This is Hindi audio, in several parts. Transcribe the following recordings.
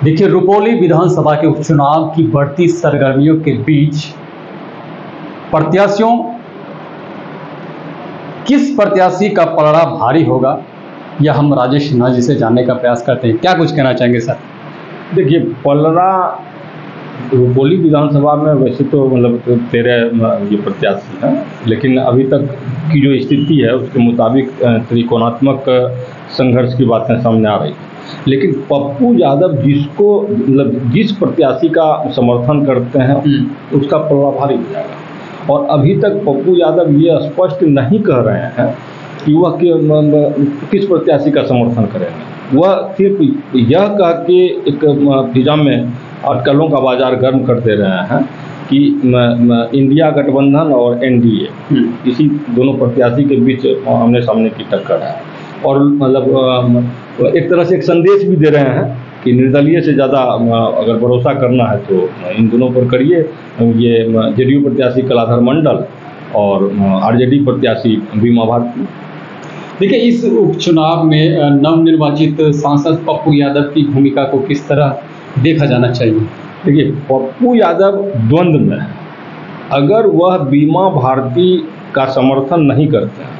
देखिए, रुपौली विधानसभा के उपचुनाव की बढ़ती सरगर्मियों के बीच प्रत्याशियों किस प्रत्याशी का पलड़ा भारी होगा, यह हम राजेश सिन्हा जी से जानने का प्रयास करते हैं। क्या कुछ कहना चाहेंगे सर? देखिए, पलड़ा रुपौली विधानसभा में वैसे तो 13 ये प्रत्याशी हैं, लेकिन अभी तक की जो स्थिति है उसके मुताबिक त्रिकोणात्मक संघर्ष की बातें सामने आ रही हैं। लेकिन पप्पू यादव जिस प्रत्याशी का समर्थन करते हैं उसका पलड़ा भारी हो जाएगा। और अभी तक पप्पू यादव ये स्पष्ट नहीं कह रहे हैं कि वह किस प्रत्याशी का समर्थन करेंगे। वह सिर्फ यह कह के एक फिजा में अटकलों का बाजार गर्म कर दे रहे हैं कि इंडिया गठबंधन और एनडीए इसी दोनों प्रत्याशी के बीच आमने सामने की टक्कर है। और एक तरह से एक संदेश भी दे रहे हैं कि निर्दलीय से ज़्यादा अगर भरोसा करना है तो इन दोनों पर करिए। ये जेडीयू प्रत्याशी कलाधर मंडल और आरजेडी प्रत्याशी बीमा भारती। देखिए, इस उपचुनाव में नवनिर्वाचित सांसद पप्पू यादव की भूमिका को किस तरह देखा जाना चाहिए? देखिए, पप्पू यादव द्वंद्व में है। अगर वह बीमा भारती का समर्थन नहीं करते हैं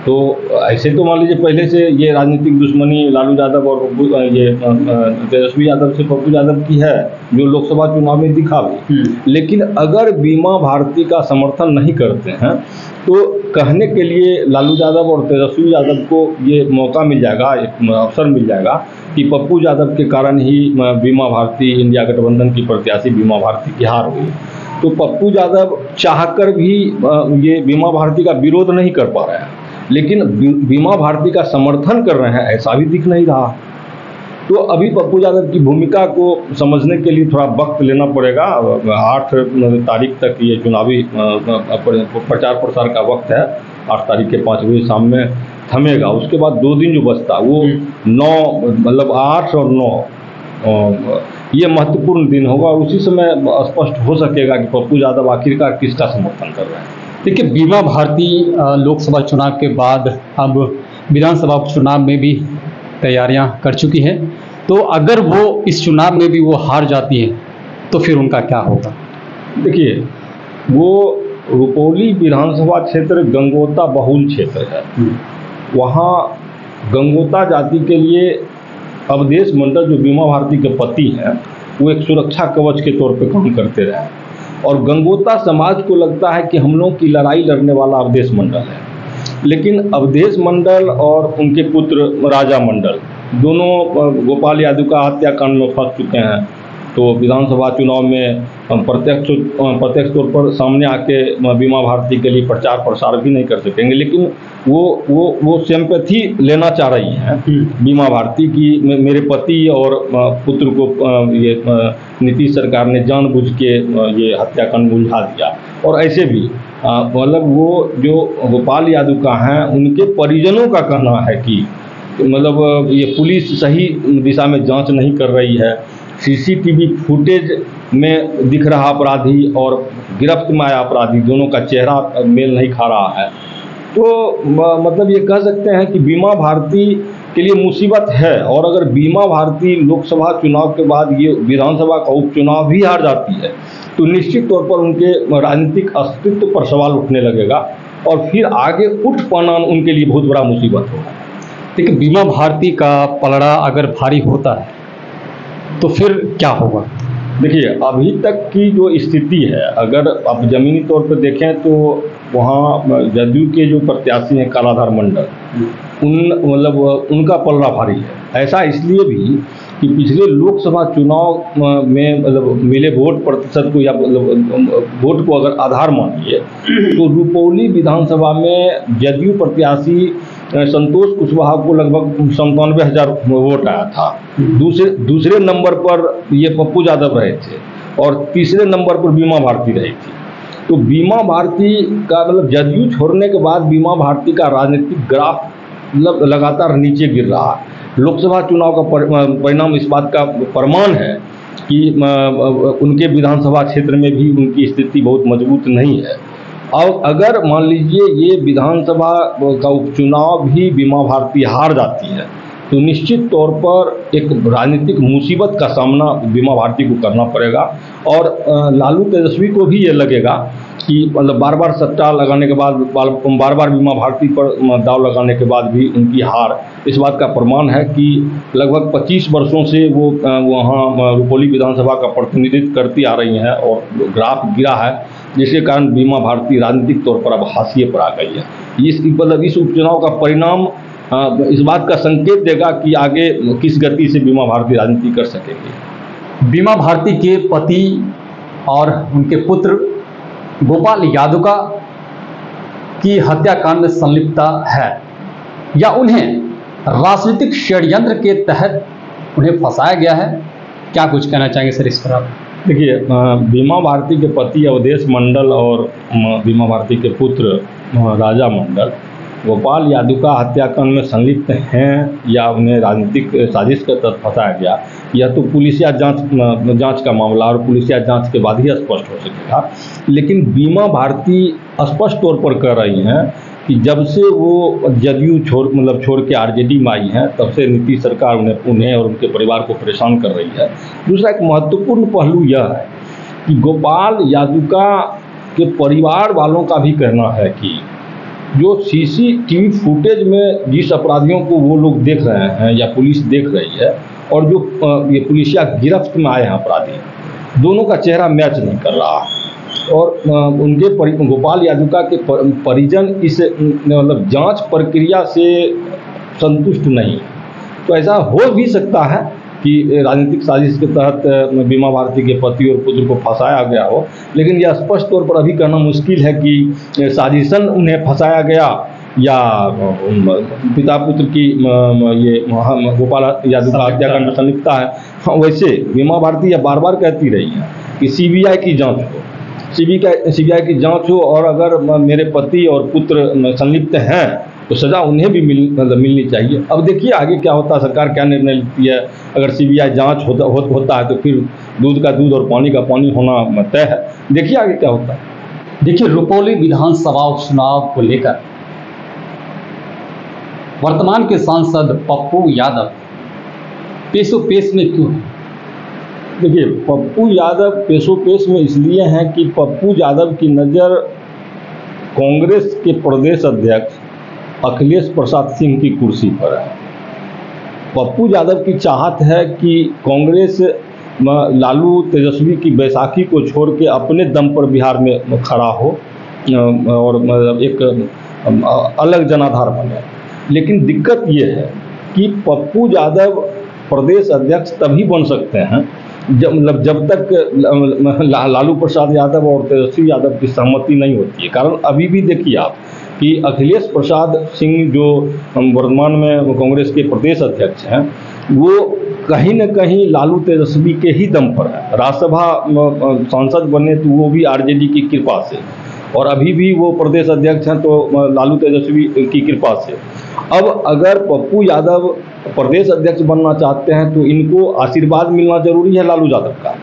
तो ऐसे तो मान लीजिए पहले से ये राजनीतिक दुश्मनी लालू यादव और ये तेजस्वी यादव से पप्पू यादव की है, जो लोकसभा चुनाव में दिखा भी। लेकिन अगर बीमा भारती का समर्थन नहीं करते हैं तो कहने के लिए लालू यादव और तेजस्वी यादव को ये मौका मिल जाएगा, एक अवसर मिल जाएगा कि पप्पू यादव के कारण ही बीमा भारती, इंडिया गठबंधन की प्रत्याशी बीमा भारती की हार हुई। तो पप्पू यादव चाहकर भी ये बीमा भारती का विरोध नहीं कर पा रहे हैं, लेकिन बीमा भारती का समर्थन कर रहे हैं ऐसा भी दिख नहीं रहा। तो अभी पप्पू यादव की भूमिका को समझने के लिए थोड़ा वक्त लेना पड़ेगा। 8 तारीख तक ये चुनावी प्रचार प्रसार का वक्त है। 8 तारीख के 5 बजे शाम में थमेगा। उसके बाद 2 दिन जो बचता वो 8 और 9 ये महत्वपूर्ण दिन होगा। उसी समय स्पष्ट हो सकेगा कि पप्पू यादव आखिरकार किसका समर्थन कर रहे हैं। देखिए, बीमा भारती लोकसभा चुनाव के बाद अब विधानसभा उपचुनाव में भी तैयारियां कर चुकी है। तो अगर वो इस चुनाव में भी वो हार जाती है तो फिर उनका क्या होगा? देखिए, वो रुपौली विधानसभा क्षेत्र गंगोता बहुल क्षेत्र है। वहाँ गंगोता जाति के लिए अवधेश मंडल, जो बीमा भारती के पति हैं, वो एक सुरक्षा कवच के तौर पे काम करते रहे। और गंगोता समाज को लगता है कि हम लोग की लड़ाई लड़ने वाला अवधेश मंडल है। लेकिन अवधेश मंडल और उनके पुत्र राजा मंडल दोनों गोपाल यादव का हत्याकांड में फंस चुके हैं। तो विधानसभा चुनाव में प्रत्यक्ष तौर पर सामने आके बीमा भारती के लिए प्रचार प्रसार भी नहीं कर सकेंगे। लेकिन वो सिंपैथी लेना चाह रही हैं बीमा भारती की मेरे पति और पुत्र को ये नीतीश सरकार ने जानबूझ के ये हत्याकांड उलझा दिया। और ऐसे भी वो जो गोपाल यादव का हैं, उनके परिजनों का कहना है कि ये पुलिस सही दिशा में जांच नहीं कर रही है। सीसीटीवी फुटेज में दिख रहा अपराधी और गिरफ्त में आया अपराधी, दोनों का चेहरा मेल नहीं खा रहा है। तो ये कह सकते हैं कि बीमा भारती के लिए मुसीबत है। और अगर बीमा भारती लोकसभा चुनाव के बाद ये विधानसभा का उपचुनाव भी हार जाती है तो निश्चित तौर पर उनके राजनीतिक अस्तित्व पर सवाल उठने लगेगा और फिर आगे उठ पाना उनके लिए बहुत बड़ा मुसीबत होगा। देखिए, बीमा भारती का पलड़ा अगर भारी होता है तो फिर क्या होगा? देखिए, अभी तक की जो स्थिति है, अगर आप ज़मीनी तौर पर देखें तो वहाँ जदयू के जो प्रत्याशी हैं कालाधर मंडल, उनका पलड़ा भारी है। ऐसा इसलिए भी कि पिछले लोकसभा चुनाव में मिले वोट प्रतिशत को या वोट को अगर आधार मानिए तो रुपौली विधानसभा में जदयू प्रत्याशी संतोष कुशवाहा को लगभग 97,000 वोट आया था। दूसरे नंबर पर ये पप्पू यादव रहे थे और तीसरे नंबर पर बीमा भारती रही थी। तो बीमा भारती का जदयू छोड़ने के बाद बीमा भारती का राजनीतिक ग्राफ लगातार नीचे गिर रहा है। लोकसभा चुनाव का परिणाम इस बात का प्रमाण है कि उनके विधानसभा क्षेत्र में भी उनकी स्थिति बहुत मजबूत नहीं है। और अगर मान लीजिए ये विधानसभा का उपचुनाव भी बीमा भारती हार जाती है तो निश्चित तौर पर एक राजनीतिक मुसीबत का सामना बीमा भारती को करना पड़ेगा। और लालू तेजस्वी को भी ये लगेगा कि मतलब बार बार सट्टा लगाने के बाद, बार बार बीमा भारती पर दाव लगाने के बाद भी उनकी हार इस बात का प्रमाण है कि लगभग 25 वर्षों से वो वहाँ रुपौली विधानसभा का प्रतिनिधित्व करती आ रही हैं और ग्राफ गिरा है, जिसके कारण बीमा भारती राजनीतिक तौर पर अब हाशिए पर आ गई है। इस उपचुनाव का परिणाम इस बात का संकेत देगा कि आगे किस गति से बीमा भारती राजनीति कर सकेगी। बीमा भारती के पति और उनके पुत्र गोपाल यादव का की हत्याकांड में संलिप्तता है या उन्हें राजनीतिक षड्यंत्र के तहत उन्हें फंसाया गया है, क्या कुछ कहना चाहेंगे सर इस पर आप? देखिए, बीमा भारती के पति अवधेश मंडल और बीमा भारती के पुत्र राजा मंडल गोपाल यादव का हत्याकांड में संलिप्त हैं या उन्हें राजनीतिक साजिश के तहत फंसाया गया, यह तो पुलिसिया जांच का मामला और पुलिसिया जांच के बाद ही स्पष्ट हो सकेगा। लेकिन बीमा भारती स्पष्ट तौर पर कह रही हैं कि जब से वो जदयू छोड़ के आरजेडी में आई हैं, तब से नीतीश सरकार उन्हें और उनके परिवार को परेशान कर रही है। दूसरा एक महत्वपूर्ण पहलू यह है कि गोपाल यादव के परिवार वालों का भी कहना है कि जो सीसीटीवी फुटेज में जिस अपराधियों को वो लोग देख रहे हैं या पुलिस देख रही है और जो ये पुलिसिया गिरफ्त में आए हैं अपराधी, दोनों का चेहरा मैच नहीं कर रहा। और उनके गोपाल यादव के परिजन इस मतलब जांच प्रक्रिया से संतुष्ट नहीं। तो ऐसा हो भी सकता है कि राजनीतिक साजिश के तहत बीमा भारती के पति और पुत्र को फंसाया गया हो, लेकिन यह स्पष्ट तौर पर अभी कहना मुश्किल है कि साजिशन उन्हें फंसाया गया या पिता पुत्र की ये गोपाल यादव का हत्याकांड में संलिप्तता है। हाँ, वैसे बीमा भारती यह बार बार कहती रही है कि सीबीआई की जांच हो, सीबीआई की जांच हो, और अगर मेरे पति और पुत्र संलिप्त हैं तो सज़ा उन्हें भी मिलनी चाहिए। अब देखिए आगे क्या होता है, सरकार क्या निर्णय लेती है। अगर सीबीआई जांच होता है तो फिर दूध का दूध और पानी का पानी होना तय है। देखिए आगे क्या होता है। देखिए, रुपौली विधानसभा उपचुनाव को लेकर वर्तमान के सांसद पप्पू यादव पेशोपेश में क्यों है? देखिए, पप्पू यादव पेशोपेश में इसलिए हैं कि पप्पू यादव की नज़र कांग्रेस के प्रदेश अध्यक्ष अखिलेश प्रसाद सिंह की कुर्सी पर है। पप्पू यादव की चाहत है कि कांग्रेस लालू तेजस्वी की बैसाखी को छोड़ के अपने दम पर बिहार में खड़ा हो और मतलब एक अलग जनाधार बने। लेकिन दिक्कत ये है कि पप्पू यादव प्रदेश अध्यक्ष तभी बन सकते हैं जब तक लालू प्रसाद यादव और तेजस्वी यादव की सहमति नहीं होती है। कारण अभी भी देखिए आप कि अखिलेश प्रसाद सिंह जो वर्तमान में कांग्रेस के प्रदेश अध्यक्ष हैं, वो कहीं न कहीं लालू तेजस्वी के ही दम पर है। राज्यसभा सांसद बने तो वो भी आरजेडी की कृपा से, और अभी भी वो प्रदेश अध्यक्ष हैं तो लालू तेजस्वी की कृपा से। अब अगर पप्पू यादव प्रदेश अध्यक्ष बनना चाहते हैं तो इनको आशीर्वाद मिलना जरूरी है लालू यादव का।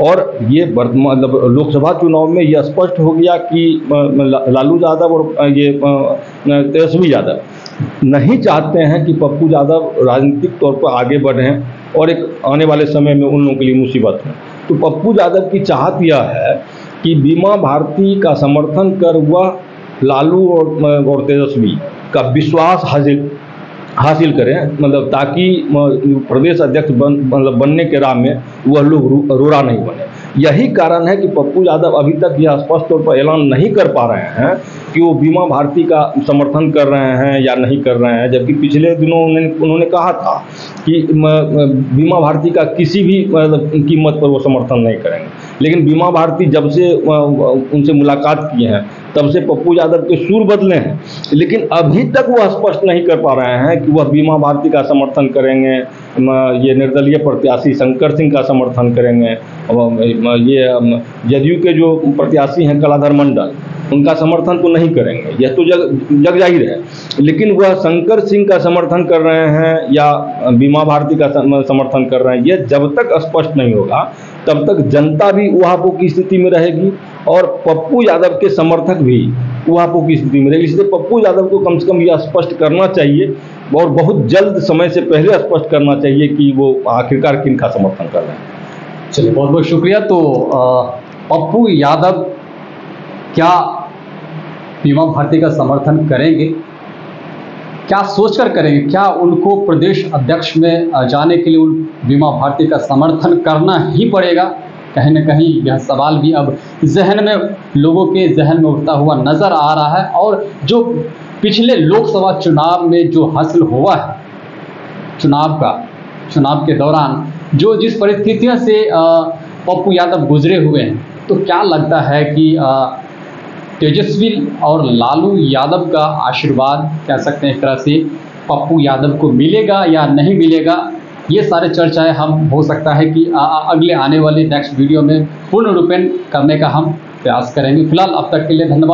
और ये मतलब लोकसभा चुनाव में यह स्पष्ट हो गया कि लालू यादव और ये तेजस्वी यादव नहीं चाहते हैं कि पप्पू यादव राजनीतिक तौर पर आगे बढ़ें और एक आने वाले समय में उन लोगों के लिए मुसीबत है। तो पप्पू यादव की चाहत यह है कि बीमा भारती का समर्थन कर वह लालू और तेजस्वी का विश्वास हासिल करें, मतलब ताकि प्रदेश अध्यक्ष बनने के राह में वह लोग रोड़ा नहीं बने। यही कारण है कि पप्पू यादव अभी तक यह स्पष्ट तौर पर ऐलान नहीं कर पा रहे हैं कि वो बीमा भारती का समर्थन कर रहे हैं या नहीं कर रहे हैं, जबकि पिछले दिनों उन्होंने कहा था कि बीमा भारती का किसी भी कीमत पर वो समर्थन नहीं करेंगे। लेकिन बीमा भारती जब से उनसे मुलाकात किए हैं तब से पप्पू यादव के सुर बदले हैं, लेकिन अभी तक वह स्पष्ट नहीं कर पा रहे हैं कि वह बीमा भारती का समर्थन करेंगे, ये निर्दलीय प्रत्याशी शंकर सिंह का समर्थन करेंगे, ये जदयू के जो प्रत्याशी हैं कलाधर मंडल उनका समर्थन तो नहीं करेंगे, यह तो जग जाहिर है। लेकिन वह शंकर सिंह का समर्थन कर रहे हैं या बीमा भारती का समर्थन कर रहे हैं, यह जब तक स्पष्ट नहीं होगा तब तक जनता भी उहापोह की स्थिति में रहेगी और पप्पू यादव के समर्थक भी उहापोह की स्थिति में रहेगी। इसलिए पप्पू यादव को कम से कम यह स्पष्ट करना चाहिए और बहुत जल्द समय से पहले स्पष्ट करना चाहिए कि वो आखिरकार किन का समर्थन कर रहे हैं। चलिए, बहुत बहुत शुक्रिया। तो पप्पू यादव क्या बीमा भारती का समर्थन करेंगे, क्या सोचकर करेंगे, क्या उनको प्रदेश अध्यक्ष में जाने के लिए उन बीमा भारती का समर्थन करना ही पड़ेगा? कहीं ना कहीं यह सवाल भी अब जहन में, लोगों के जहन में उठता हुआ नजर आ रहा है। और जो पिछले लोकसभा चुनाव में जो हासिल हुआ है, चुनाव के दौरान जिस परिस्थितियों से पप्पू यादव गुजरे हुए हैं, तो क्या लगता है कि तेजस्वी और लालू यादव का आशीर्वाद कह सकते हैं एक तरह से पप्पू यादव को मिलेगा या नहीं मिलेगा? ये सारे चर्चाएं हम हो सकता है कि अगले आने वाले नेक्स्ट वीडियो में पूर्ण रूपेण करने का हम प्रयास करेंगे। फिलहाल अब तक के लिए धन्यवाद।